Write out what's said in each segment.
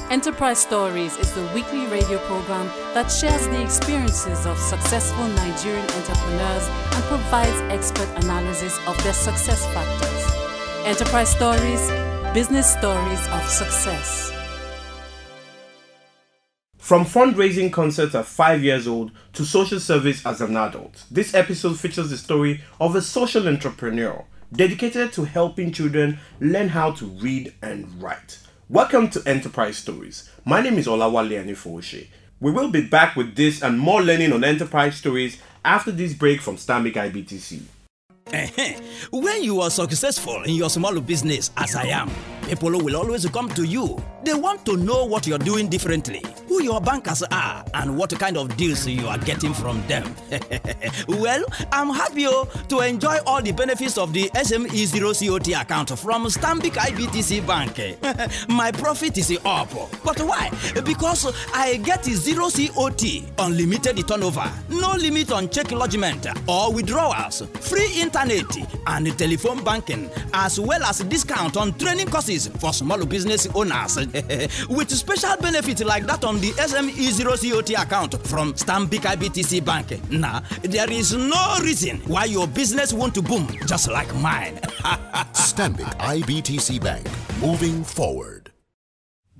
Enterprise Stories is the weekly radio program that shares the experiences of successful Nigerian entrepreneurs and provides expert analysis of their success factors. Enterprise Stories, business stories of success. From fundraising concerts at 5 years old to social service as an adult, this episode features the story of a social entrepreneur dedicated to helping children learn how to read and write. Welcome to Enterprise Stories. My name is Olawale Anifowoshe. We will be back with this and more learning on Enterprise Stories after this break from Stanbic IBTC. When you are successful in your small business, as I am, people will always come to you. They want to know what you're doing differently, who your bankers are, and what kind of deals you are getting from them. Well, I'm happy to enjoy all the benefits of the SME0COT account from Stanbic IBTC Bank. My profit is up. But why? Because I get 0 COT, unlimited turnover, no limit on check lodgement or withdrawals, free internet and telephone banking, as well as discount on training courses for small business owners. With special benefits like that on the SME0COT account from Stanbic IBTC Bank. Now, there is no reason why your business won't boom just like mine. Stanbic IBTC Bank, moving forward.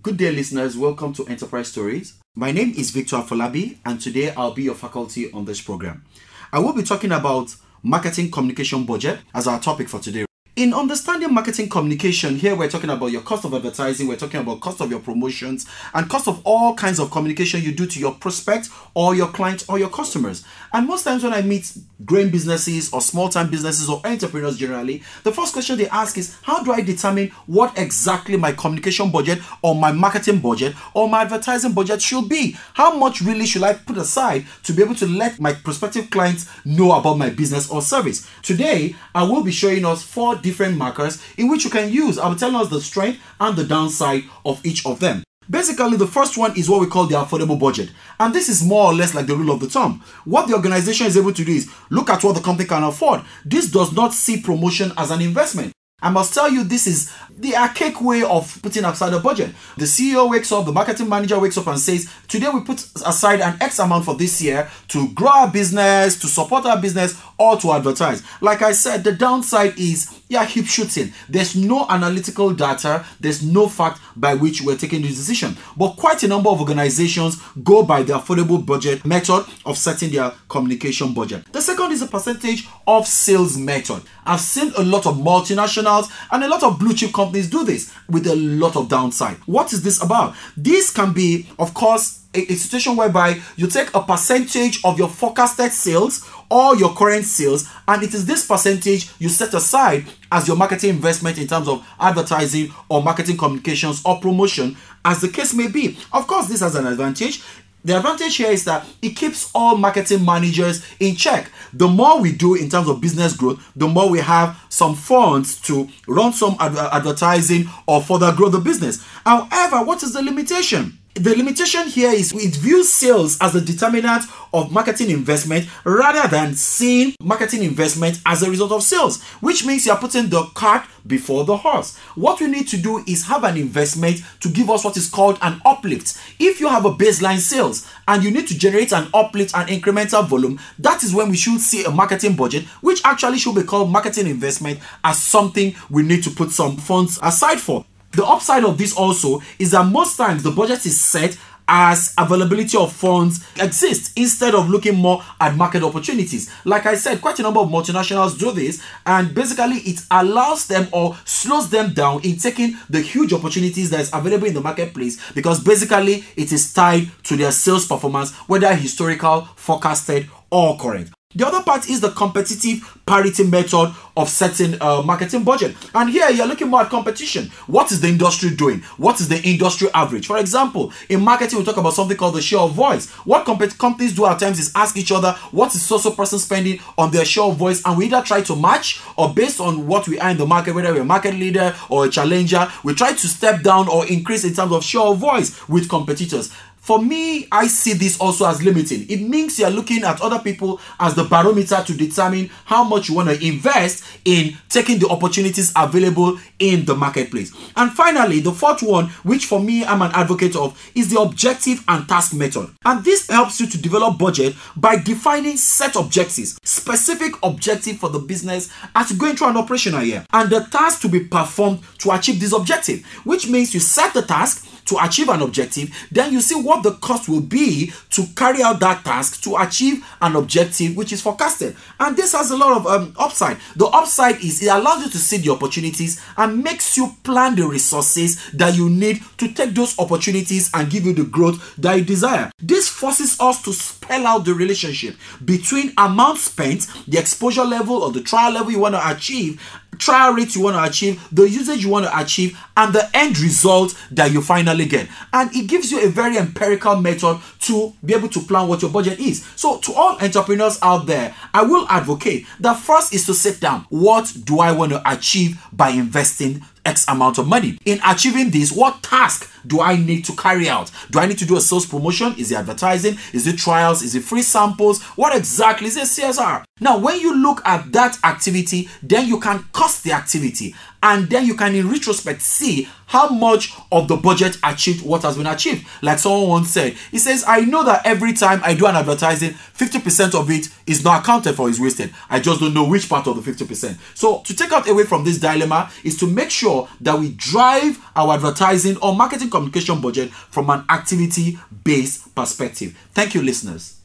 Good day, listeners. Welcome to Enterprise Stories. My name is Victor Afolabi, and today I'll be your faculty on this program. I will be talking about marketing communication budget as our topic for today. In understanding marketing communication, here we're talking about your cost of advertising, we're talking about cost of your promotions, and cost of all kinds of communication you do to your prospects or your clients or your customers. And most times when I meet growing businesses or small-time businesses or entrepreneurs generally, the first question they ask is, how do I determine what exactly my communication budget or my marketing budget or my advertising budget should be? How much really should I put aside to be able to let my prospective clients know about my business or service? Today, I will be showing us 4 different markers in which you can use. I'll be telling us the strength and the downside of each of them. Basically, the first one is what we call the affordable budget. And this is more or less like the rule of the thumb. What the organization is able to do is look at what the company can afford. This does not see promotion as an investment. I must tell you, this is the archaic way of putting aside a budget. The CEO wakes up, the marketing manager wakes up and says, today we put aside an X amount for this year to grow our business, to support our business, or to advertise. Like I said, the downside is hip shooting. There's no analytical data, there's no fact by which we're taking this decision. But quite a number of organizations go by the affordable budget method of setting their communication budget. The second is a percentage of sales method. I've seen a lot of multinationals and a lot of blue chip companies do this with a lot of downside. What is this about? This can be, of course, a situation whereby you take a percentage of your forecasted sales or your current sales, and it is this percentage you set aside as your marketing investment in terms of advertising or marketing communications or promotion, as the case may be. Of course, this has an advantage. The advantage here is that it keeps all marketing managers in check. The more we do in terms of business growth, the more we have some funds to run some advertising or further grow the business. However, what is the limitation? The limitation here is it views sales as a determinant of marketing investment rather than seeing marketing investment as a result of sales, which means you are putting the cart before the horse. What we need to do is have an investment to give us what is called an uplift. If you have a baseline sales and you need to generate an uplift and incremental volume, that is when we should see a marketing budget, which actually should be called marketing investment, as something we need to put some funds aside for. The upside of this also is that most times the budget is set as availability of funds exists instead of looking more at market opportunities. Like I said, quite a number of multinationals do this, and basically it allows them or slows them down in taking the huge opportunities that is available in the marketplace, because basically it is tied to their sales performance, whether historical, forecasted, or current. The other part is the competitive parity method of setting a marketing budget. And here you're looking more at competition. What is the industry doing? What is the industry average? For example, in marketing, we talk about something called the share of voice. What companies do at times is ask each other, what is so-so person spending on their share of voice? And we either try to match, or based on what we are in the market, whether we're a market leader or a challenger, we try to step down or increase in terms of share of voice with competitors. For me, I see this also as limiting. It means you're looking at other people as the barometer to determine how much you want to invest in taking the opportunities available in the marketplace. And finally, the fourth one, which for me I'm an advocate of, is the objective and task method. And this helps you to develop budget by defining set objectives, specific objective for the business as you go into an operational year, and the task to be performed to achieve this objective, which means you set the task to achieve an objective, then you see what the cost will be to carry out that task to achieve an objective which is forecasted. And this has a lot of upside. The upside is it allows you to see the opportunities and makes you plan the resources that you need to take those opportunities and give you the growth that you desire. This forces us to spell out the relationship between amount spent, the exposure level or the trial level you want to achieve, trial rate you want to achieve, the usage you want to achieve, and the end result that you finally get. And it gives you a very empirical method to be able to plan what your budget is. So to all entrepreneurs out there, I will advocate that first is to sit down. What do I want to achieve by investing X amount of money? In achieving this, what task do I need to carry out? Do I need to do a sales promotion? Is it advertising? Is it trials? Is it free samples? What exactly is it CSR? Now, when you look at that activity, then you can cost the activity, and then you can in retrospect see how much of the budget achieved what has been achieved. Like someone once said, he says, I know that every time I do an advertising, 50% of it is not accounted for, is wasted. I just don't know which part of the 50%. So to take out away from this dilemma is to make sure that we drive our advertising or marketing communication budget from an activity-based perspective. Thank you, listeners.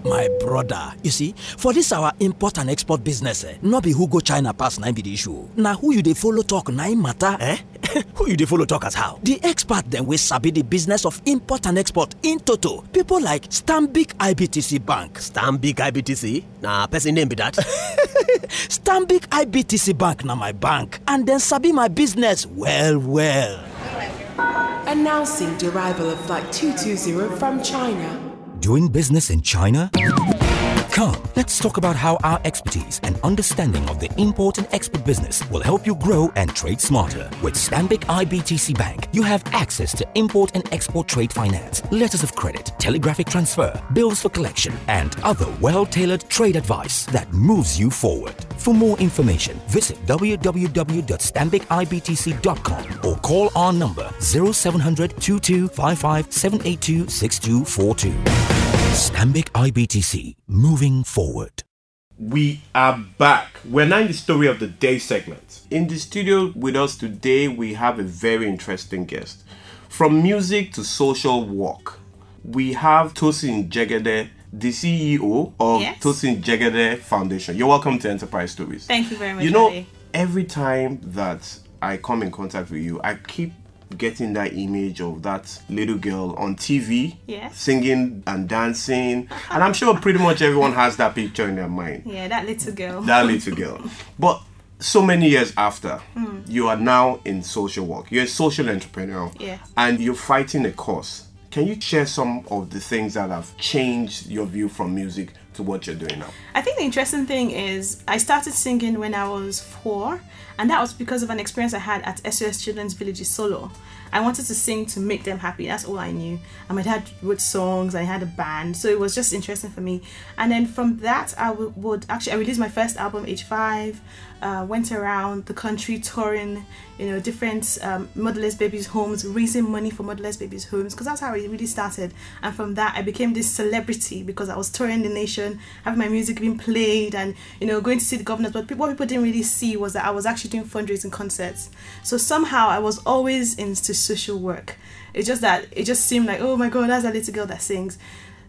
My brother, you see, for this our import and export business, not be who go China pass na be the issue. Now who you dey follow talk na im matter, eh? Who you dey follow talk as how? The expert then we sabi the business of import and export in toto. People like Stanbic IBTC Bank. Stanbic IBTC? Nah, person name be that. Stanbic IBTC Bank na my bank, and then sabi my business well. Announcing the arrival of Flight 220 from China. Doing business in China? Come, let's talk about how our expertise and understanding of the import and export business will help you grow and trade smarter. With Stanbic IBTC Bank, you have access to import and export trade finance, letters of credit, telegraphic transfer, bills for collection, and other well-tailored trade advice that moves you forward. For more information, visit www.stanbicibtc.com or call our number 0700 2255 782 6242. Stanbic IBTC, moving forward. We are back. We're now in the story of the day segment. In the studio with us today, we have a very interesting guest. From music to social work, we have Tosin Jegede, the CEO of Tosin Jegede Foundation. You're welcome to Enterprise Stories. Thank you very much. You know, every time that I come in contact with you, I keep getting that image of that little girl on TV, singing and dancing, and I'm sure pretty much everyone has that picture in their mind. Yeah, that little girl. But so many years after, you are now in social work. You're a social entrepreneur, and you're fighting a cause. Can you share some of the things that have changed your view from music to what you're doing now? I think the interesting thing is I started singing when I was 4, and that was because of an experience I had at SOS Children's Village Solo. I wanted to sing to make them happy. That's all I knew. And my dad wrote songs. I had a band, so it was just interesting for me. And then from that, I released my first album, age 5. Went around the country touring, different motherless babies' homes, raising money for motherless babies' homes, because that's how it really started. And from that, I became this celebrity because I was touring the nation, having my music being played, and going to see the governors. But what people didn't really see was that I was actually doing fundraising concerts. So somehow I was always into social work. It's just that it just seemed like, oh my God, that's a little girl that sings.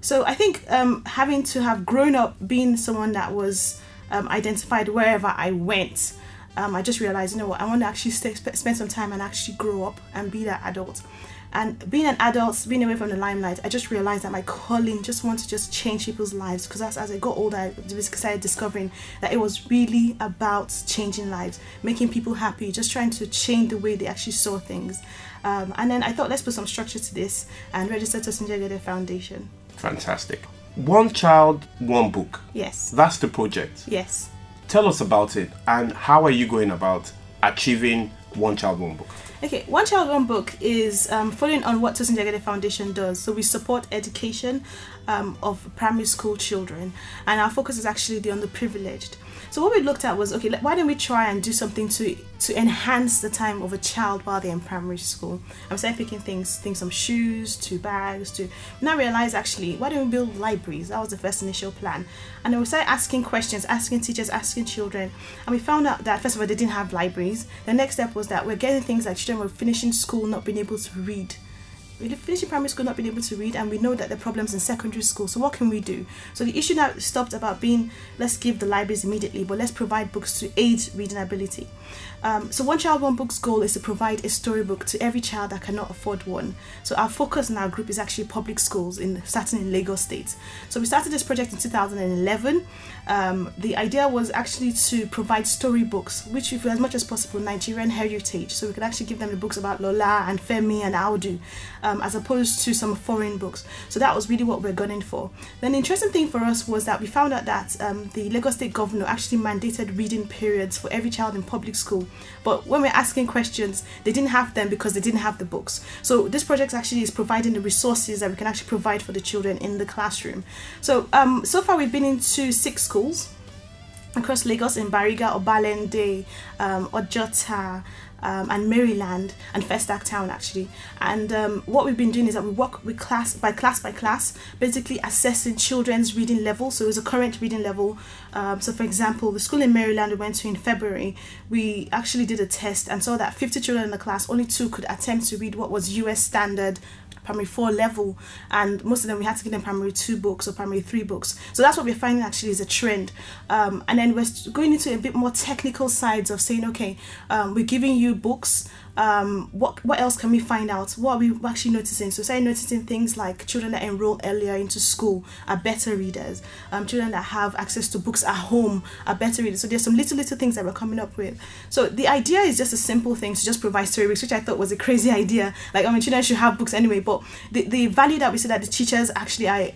So I think having to have grown up being someone that was identified wherever I went, I just realized, I want to actually spend some time and actually grow up and be that adult. And being an adult, being away from the limelight, I just realized that my calling just want to just change people's lives, because as I got older, I started discovering that it was really about changing lives, making people happy, just trying to change the way they actually saw things. And then I thought, let's put some structure to this and register Tosin Jegede Foundation. Fantastic. One Child, One Book. Yes. That's the project. Yes. Tell us about it, and how are you going about achieving One Child, One Book? Okay, One Child, One Book is following on what Tosin Jegede Foundation does. So we support education of primary school children, and our focus is actually the underprivileged. So what we looked at was, okay, why don't we try and do something to enhance the time of a child while they're in primary school? I'm starting picking things from shoes to bags to now realize actually, why don't we build libraries? That was the first initial plan. And then we started asking questions, asking teachers, asking children, and we found out that first of all they didn't have libraries. The next step was that we're getting things like children were finishing school not being able to read. We finishing primary school not being able to read, and we know that there are problems in secondary school. So what can we do? So the issue now stopped about being, let's give the libraries immediately, but let's provide books to aid reading ability. So One Child, One Book's goal is to provide a storybook to every child that cannot afford one. So our focus in our group is actually public schools, starting in Lagos State. So we started this project in 2011. The idea was actually to provide storybooks, which with as much as possible Nigerian heritage. So we could actually give them the books about Lola and Femi and Audu, as opposed to some foreign books. So that was really what we're gunning for. Then the interesting thing for us was that we found out that the Lagos State governor actually mandated reading periods for every child in public school. But when we're asking questions, they didn't have them because they didn't have the books. So this project actually is providing the resources that we can actually provide for the children in the classroom. So so far we've been into 6 schools across Lagos, in Bariga, Obalende, Ojota, and Maryland, and Festac Town actually. And what we've been doing is that we work with class by class, basically assessing children's reading level. So it's a current reading level. So for example, the school in Maryland we went to in February, we actually did a test and saw that 50 children in the class, only 2 could attempt to read what was US standard primary 4 level, and most of them we had to give them primary 2 books or primary 3 books. So that's what we're finding actually is a trend. And then we're going into a bit more technical sides of saying, okay, we're giving you books, what else can we find out? What are we actually noticing? So starting noticing things like children that enroll earlier into school are better readers, children that have access to books at home are better readers. So there's some little things that we're coming up with. So the idea is just a simple thing to just provide storybooks, which I thought was a crazy idea. Like, I mean, children should have books anyway, but the value that we see that the teachers actually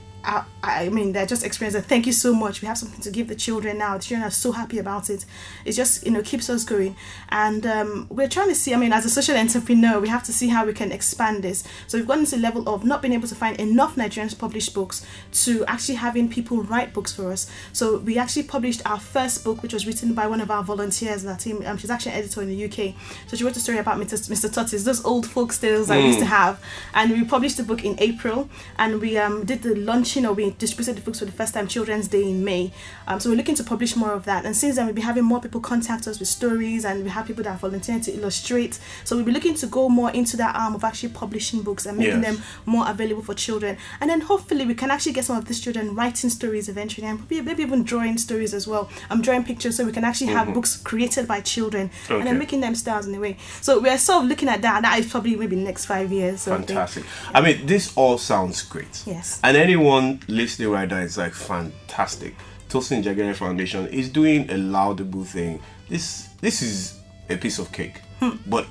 I mean, they're just experiencing. Thank you so much. We have something to give the children now. The children are so happy about it. It just, keeps us going. And we're trying to see, I mean, as a social entrepreneur, we have to see how we can expand this. So we've gotten to the level of not being able to find enough Nigerians published books to actually having people write books for us. So we actually published our first book, which was written by one of our volunteers in our team. She's actually an editor in the UK. So she wrote a story about Mr. Tortoise, those old folk tales that we used to have. And we published the book in April, and we did the launch. We distributed the books for the first time Children's Day in May. So we're looking to publish more of that. And since then, we'll be having more people contact us with stories, and we have people that are volunteering to illustrate. So we'll be looking to go more into that arm of actually publishing books and making them more available for children. And then hopefully we can actually get some of these children writing stories eventually, and maybe even drawing stories as well. I'm drawing pictures, so we can actually have books created by children and then making them stars in a way. So we're sort of looking at that. That is probably maybe the next 5 years. Fantastic. I mean, this all sounds great. Yes. And anyone listening right now is like, fantastic. Tosin Jegede Foundation is doing a laudable thing. This is a piece of cake. But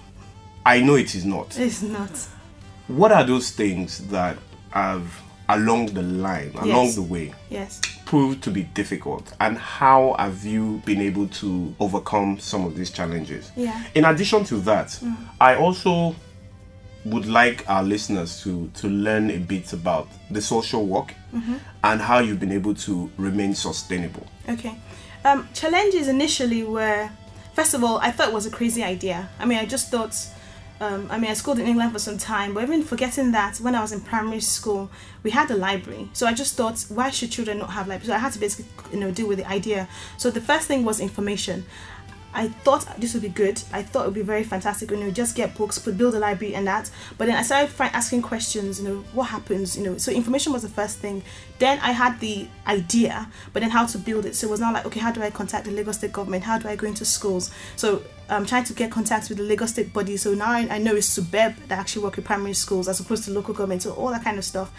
I know it is not. It's not. What are those things that have along the line, along the way, proved to be difficult, and how have you been able to overcome some of these challenges? In addition to that, I also would like our listeners to learn a bit about the social work and how you've been able to remain sustainable. Okay. Challenges initially were, first of all, I thought it was a crazy idea. I mean, I just thought, I schooled in England for some time, but even forgetting that, when I was in primary school, we had a library. So I just thought, why should children not have libraries? So I had to basically, deal with the idea. So the first thing was information. I thought this would be good. I thought it would be very fantastic when you just get books, build a library and that. But then I started asking questions, what happens, So information was the first thing. Then I had the idea, but then how to build it. So it was now like, okay, how do I contact the Lagos State government? How do I go into schools? So I'm trying to get contacts with the Lagos State body. So now I know it's SUBEB that actually work with primary schools as opposed to local government. So all that kind of stuff.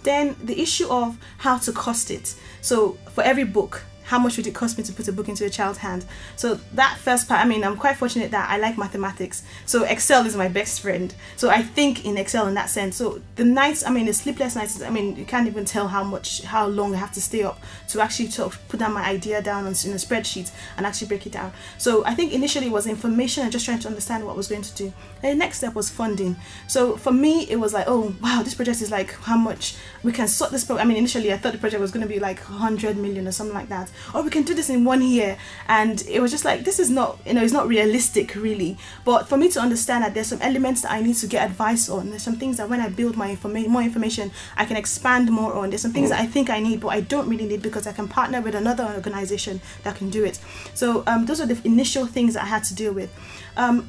Then the issue of how to cost it. So for every book, how much would it cost me to put a book into a child's hand? So that first part, I mean, I'm quite fortunate that I like mathematics. So Excel is my best friend. So I think in Excel in that sense. So the nights, I mean, the sleepless nights, I mean, you can't even tell how long I have to stay up to actually put down my idea down in a spreadsheet and actually break it down. So I think initially it was information and just trying to understand what I was going to do. And the next step was funding. So for me, it was like, oh, wow, this project is like how much we can sort this. I mean, initially I thought the project was going to be like 100 million or something like that. Or we can do this in 1 year. And it was just like, this is not, it's not realistic really. But for me to understand that there's some elements that I need to get advice on. There's some things that when I build my more information, I can expand more on. There's some things that I think I need, but I don't really need because I can partner with another organization that can do it. So those are the initial things that I had to deal with.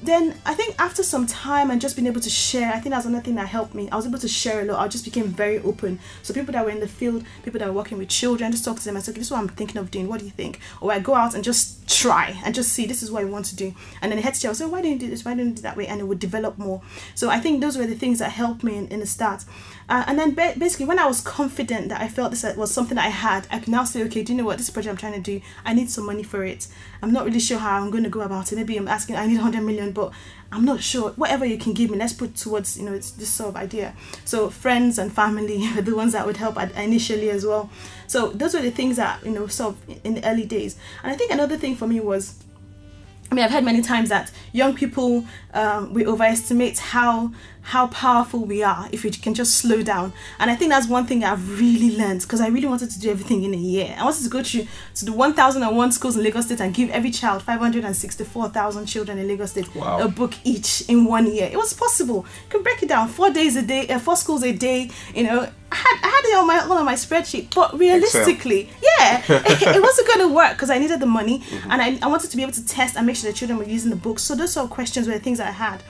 Then I think after some time and just being able to share, I think that's another thing that helped me. I was able to share a lot. I just became very open. So people that were in the field, people that were working with children, just talk to them and say, okay, this is what I'm thinking of doing. What do you think? Or I go out and just try and just see, this is what I want to do. And then the head teacher will say, why don't you do this? Why don't you do that way? And it would develop more. So I think those were the things that helped me in the start. And then basically when I was confident that I felt this was something that I had, I can now say, okay, do you know what, this project I'm trying to do, I need some money for it. I'm not really sure how I'm going to go about it. Maybe I'm asking, I need 100 million, but I'm not sure. Whatever you can give me, let's put towards, it's this sort of idea. So friends and family are the ones that would help initially as well. So those were the things that, sort of in the early days. And I think another thing for me was, I mean, I've heard many times that young people, we overestimate how powerful we are if we can just slow down. And I think that's one thing I've really learned, because I really wanted to do everything in a year. I wanted to go to the 1,001 schools in Lagos State and give every child, 564,000 children in Lagos State, a book each in 1 year. It was possible. You can break it down, 4 days a day, 4 schools a day, I had it all on my spreadsheet, but realistically, it wasn't going to work because I needed the money, and I wanted to be able to test and make sure the children were using the books. So those sort of questions were the things that I had.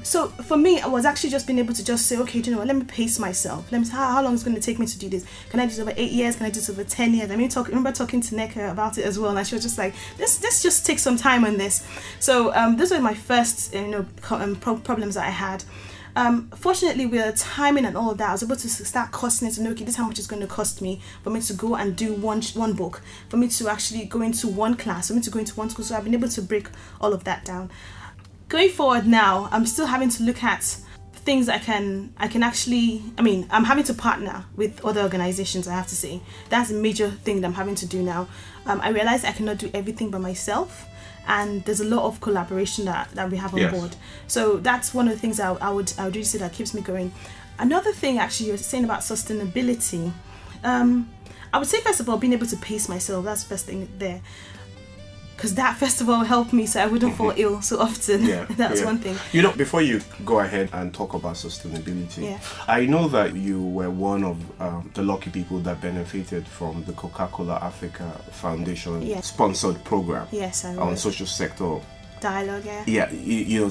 So for me, I was actually just being able to just say, okay, do you know what, let me pace myself. Let me see how long it's going to take me to do this. Can I do this over 8 years? Can I do this over 10 years? I remember talking to Neka about it as well, and she was just like, let's just take some time on this. So those were my first problems that I had. Fortunately, with the timing and all of that, I was able to start costing it and know, okay, this is how much it's going to cost me for me to go and do one book, for me to actually go into one class, for me to go into one school. So I've been able to break all of that down. Going forward now, I'm still having to look at things I can actually, I'm having to partner with other organizations, I have to say. That's a major thing that I'm having to do now. I realize I cannot do everything by myself, and there's a lot of collaboration that we have on board. So that's one of the things I would really say that keeps me going. Another thing, actually, you're saying about sustainability. I would say, first of all, being able to pace myself. That's the first thing there. Because that, first of all, helped me so I wouldn't fall ill so often. That's one thing. Before you go ahead and talk about sustainability, I know that you were one of the lucky people that benefited from the Coca-Cola Africa Foundation sponsored program on social sector dialogue.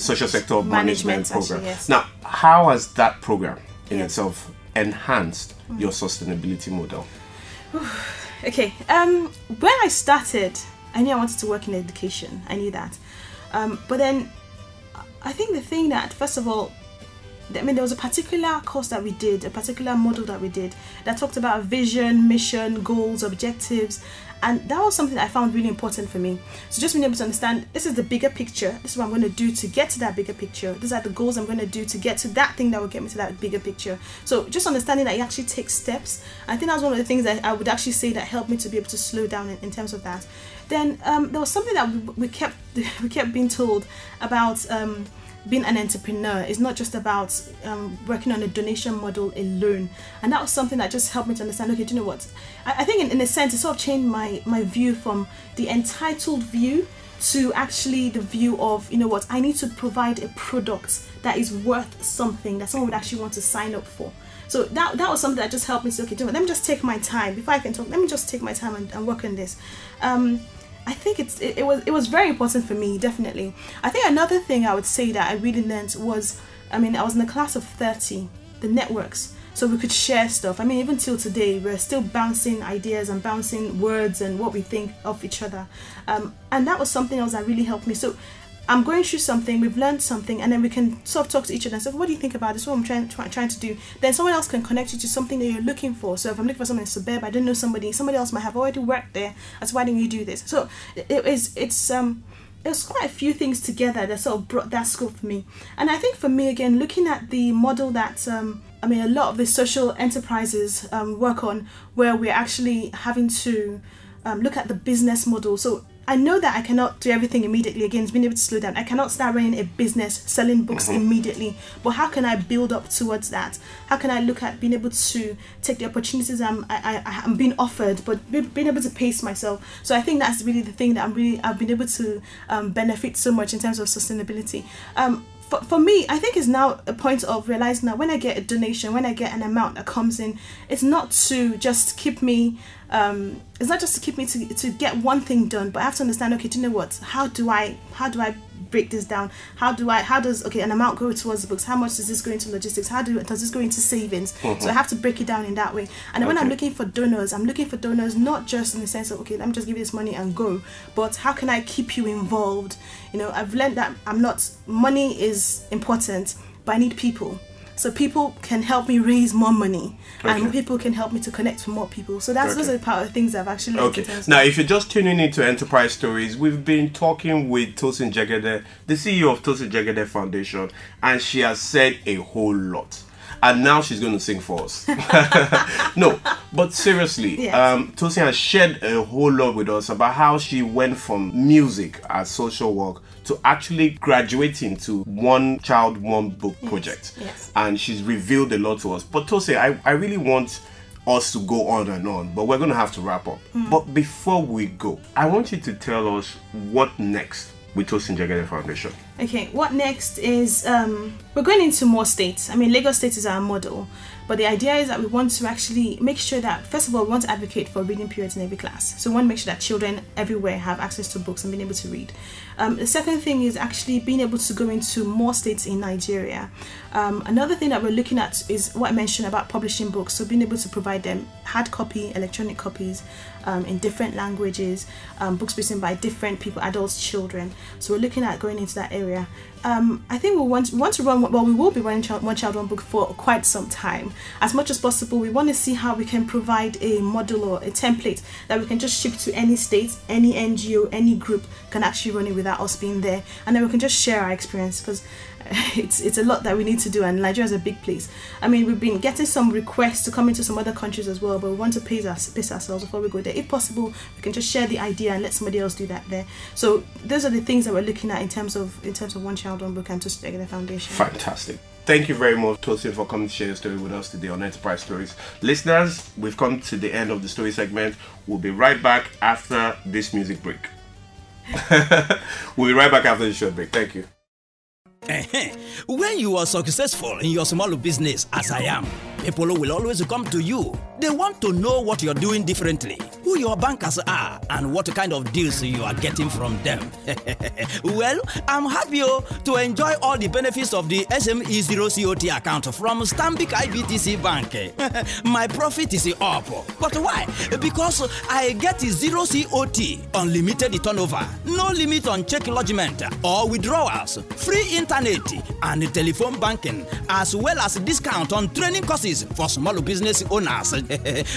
Social sector management program. Actually, yes. Now, how has that program in itself enhanced your sustainability model? Okay, when I started, I knew I wanted to work in education. I knew that. But then I think the thing that, first of all, there was a particular course that we did, a particular model that we did that talked about vision, mission, goals, objectives. And that was something that I found really important for me. So just being able to understand, this is the bigger picture. This is what I'm going to do to get to that bigger picture. These are the goals I'm going to do to get to that thing that will get me to that bigger picture. So just understanding that you actually take steps. I think that's one of the things that I would actually say that helped me to be able to slow down in terms of that. Then there was something that we kept being told about being an entrepreneur. Is not just about working on a donation model alone. And that was something that just helped me to understand, okay, do you know what? I think in a sense it sort of changed my view from the entitled view to actually the view of, you know what, I need to provide a product that is worth something that someone would actually want to sign up for. So that was something that just helped me say, okay, let me just take my time. Before I can talk, let me just take my time and work on this. I think it was very important for me, definitely. I think another thing I would say that I really learned was, I was in a class of 30, the networks. So we could share stuff. Even till today, we're still bouncing ideas and bouncing words and what we think of each other. And that was something else that really helped me. So I'm going through something, we've learned something, and then we can sort of talk to each other and say, what do you think about this? What I'm trying to do. Then someone else can connect you to something that you're looking for. So if I'm looking for something in Suburb, I don't know somebody else might have already worked there. That's why don't you do this? So there's quite a few things together that sort of brought that scope for me. And I think for me, again, looking at the model that a lot of the social enterprises work on, where we're actually having to look at the business model. So I know that I cannot do everything immediately. Again, it's being able to slow down. I cannot start running a business selling books immediately. But how can I build up towards that? How can I look at being able to take the opportunities I'm being offered, but being able to pace myself? So I think that's really the thing that I've been able to benefit so much in terms of sustainability. For me, I think it's now a point of realizing that when I get a donation, when I get an amount that comes in, it's not to just keep me to get one thing done, but I have to understand, okay, do you know what? How do I break this down? How does an amount go towards the books? How much does this go into logistics? Does this go into savings? So I have to break it down in that way. And then when I'm looking for donors, not just in the sense of, okay, let me just give you this money and go, but how can I keep you involved? I've learned that money is important, but I need people. So people can help me raise more money, and people can help me to connect with more people. So those are the part of things I've actually learned. Now, if you're just tuning into Enterprise Stories, we've been talking with Tosin Jegede, the CEO of Tosin Jegede Foundation, and she has said a whole lot. And now she's going to sing for us. No, but seriously, Tosin has shared a whole lot with us about how she went from music as social work to actually graduating to One Child, One Book project. Yes. And she's revealed a lot to us. But Tosin, I really want us to go on and on, but we're going to have to wrap up. But before we go, I want you to tell us what next with Tosin Jegede Foundation. Okay, what next is we're going into more states. Lagos State is our model, but the idea is that we want to actually make sure that, first of all, we want to advocate for reading periods in every class. So we want to make sure that children everywhere have access to books and being able to read. The second thing is actually being able to go into more states in Nigeria. Another thing that we're looking at is what I mentioned about publishing books. So being able to provide them hard copy, electronic copies in different languages, books written by different people, adults, children. So we're looking at going into that area. I think we want to run, we will be running One Child, One Book for quite some time. As much as possible, we want to see how we can provide a model or a template that we can just ship to any state, any NGO, any group can actually run it without us being there. And then we can just share our experience, because it's a lot that we need to do, and Nigeria is a big place. We've been getting some requests to come into some other countries as well, but we want to pace ourselves before we go there. If possible, we can just share the idea and let somebody else do that there. So those are the things that we're looking at in terms of One Child, One Book and Tosin Jegede Foundation. Fantastic. Thank you very much, Tosin, for coming to share your story with us today on Enterprise Stories. Listeners, we've come to the end of the story segment. We'll be right back after this music break. We'll be right back after this short break. Thank you. When you are successful in your small business, as I am, people will always come to you. They want to know what you're doing differently, who your bankers are, and what kind of deals you are getting from them. Well, I'm happy to enjoy all the benefits of the SME Zero COT account from Stanbic IBTC Bank. My profit is up. But why? Because I get zero COT, unlimited turnover, no limit on check lodgement or withdrawals, free internet and telephone banking, as well as discount on training courses for small business owners.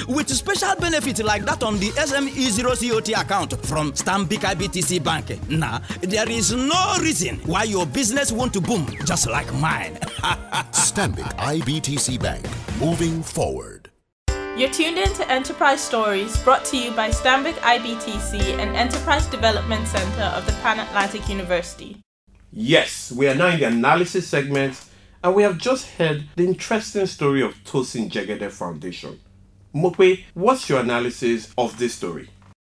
With special benefits like that on the SME Zero COT account from Stanbic IBTC Bank. Now, there is no reason why your business won't boom just like mine. Stanbic IBTC Bank, moving forward. You're tuned in to Enterprise Stories, brought to you by Stanbic IBTC and Enterprise Development Center of the Pan-Atlantic University. Yes, we are now in the analysis segment, and we have just heard the interesting story of Tosin Jegede Foundation. Mokwe, what's your analysis of this story?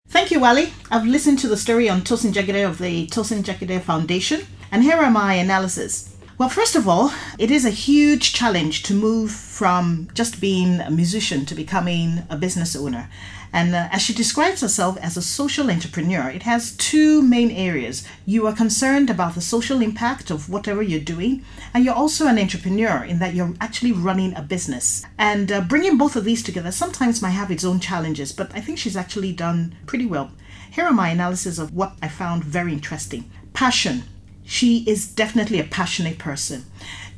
Thank you, Wally. I've listened to the story on Tosin Jegede of the Tosin Jegede Foundation, and here are my analysis. Well, first of all, it is a huge challenge to move from just being a musician to becoming a business owner. And as she describes herself as a social entrepreneur, it has two main areas. You are concerned about the social impact of whatever you're doing, and you're also an entrepreneur in that you're actually running a business. And bringing both of these together sometimes might have its own challenges, but I think she's actually done pretty well. Here are my analysis of what I found very interesting. Passion. she is definitely a passionate person.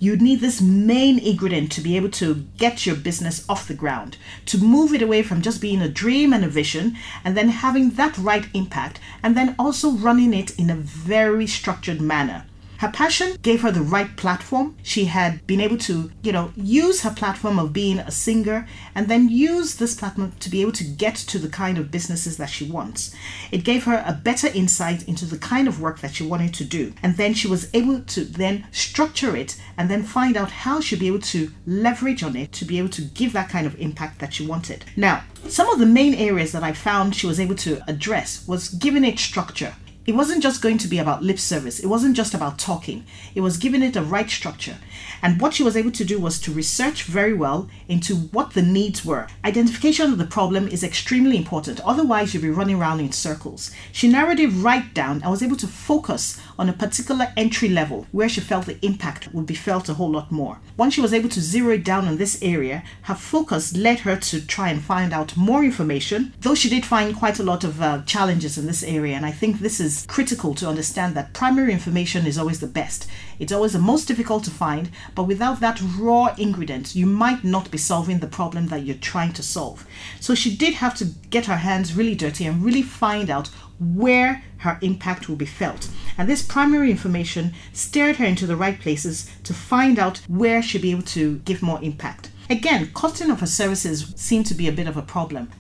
You need this main ingredient to be able to get your business off the ground, to move it away from just being a dream and a vision, and then having that right impact, and then also running it in a very structured manner. Her passion gave her the right platform. She had been able to, use her platform of being a singer and then use this platform to be able to get to the kind of businesses that she wants. It gave her a better insight into the kind of work that she wanted to do. And then she was able to then structure it and then find out how she'd be able to leverage on it to be able to give that kind of impact that she wanted. Now, some of the main areas that I found she was able to address was giving it structure. It wasn't just going to be about lip service. It wasn't just about talking. It was giving it a right structure. And what she was able to do was to research very well into what the needs were. Identification of the problem is extremely important. Otherwise, you'll be running around in circles. She narrowed it right down and was able to focus on a particular entry level where she felt the impact would be felt a whole lot more. Once she was able to zero it down on this area, her focus led her to try and find out more information, though she did find quite a lot of challenges in this area. And I think this is critical to understand that primary information is always the best. It's always the most difficult to find, but without that raw ingredient, you might not be solving the problem that you're trying to solve. So she did have to get her hands really dirty and really find out where her impact will be felt. And this primary information steered her into the right places to find out where she'd be able to give more impact. Again, costing of her services seemed to be a bit of a problem.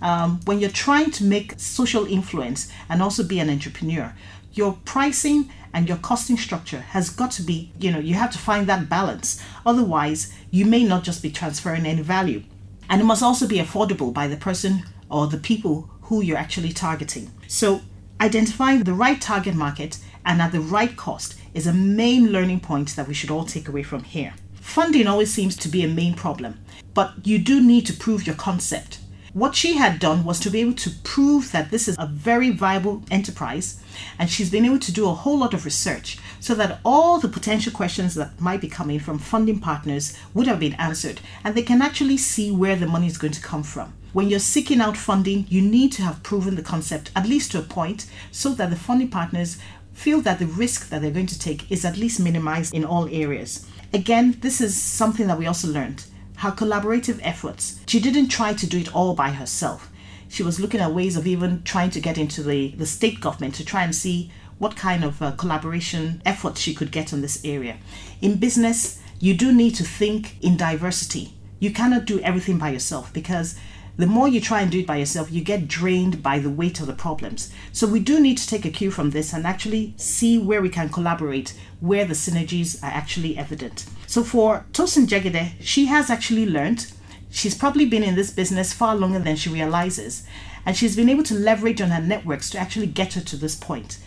When you're trying to make social influence and also be an entrepreneur, your pricing and your costing structure has got to be, you have to find that balance. Otherwise, you may not just be transferring any value. And it must also be affordable by the person or the people who you're actually targeting. So identifying the right target market and at the right cost is a main learning point that we should all take away from here. Funding always seems to be a main problem, but you do need to prove your concept. What she had done was to be able to prove that this is a very viable enterprise, and she's been able to do a whole lot of research so that all the potential questions that might be coming from funding partners would have been answered, and they can actually see where the money is going to come from. When you're seeking out funding, you need to have proven the concept at least to a point so that the funding partners feel that the risk that they're going to take is at least minimized in all areas. Again, this is something that we also learned. Her collaborative efforts. She didn't try to do it all by herself. She was looking at ways of even trying to get into the state government to try and see what kind of collaboration efforts she could get on this area. In business, you do need to think in diversity. You cannot do everything by yourself because the more you try and do it by yourself, you get drained by the weight of the problems. So we do need to take a cue from this and actually see where we can collaborate, where the synergies are actually evident. So for Tosin Jegede, she has actually learned. She's probably been in this business far longer than she realizes, and she's been able to leverage on her networks to actually get her to this point.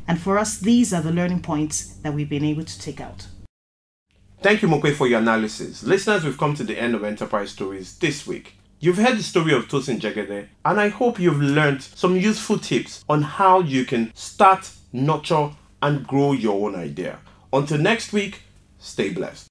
And for us, these are the learning points that we've been able to take out. Thank you, Mokwe, for your analysis. Listeners, we've come to the end of Enterprise Stories this week. You've heard the story of Tosin Jegede, and I hope you've learned some useful tips on how you can start, nurture, and grow your own idea. Until next week, stay blessed.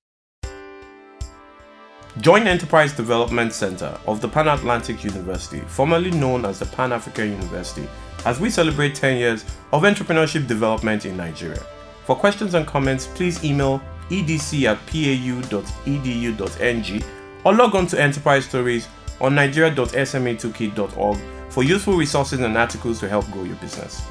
Join Enterprise Development Center of the Pan-Atlantic University, formerly known as the Pan-African University, as we celebrate 10 years of entrepreneurship development in Nigeria. For questions and comments, please email edc@pau.edu.ng or log on to Enterprise Stories on nigeria.sma2kid.org for useful resources and articles to help grow your business.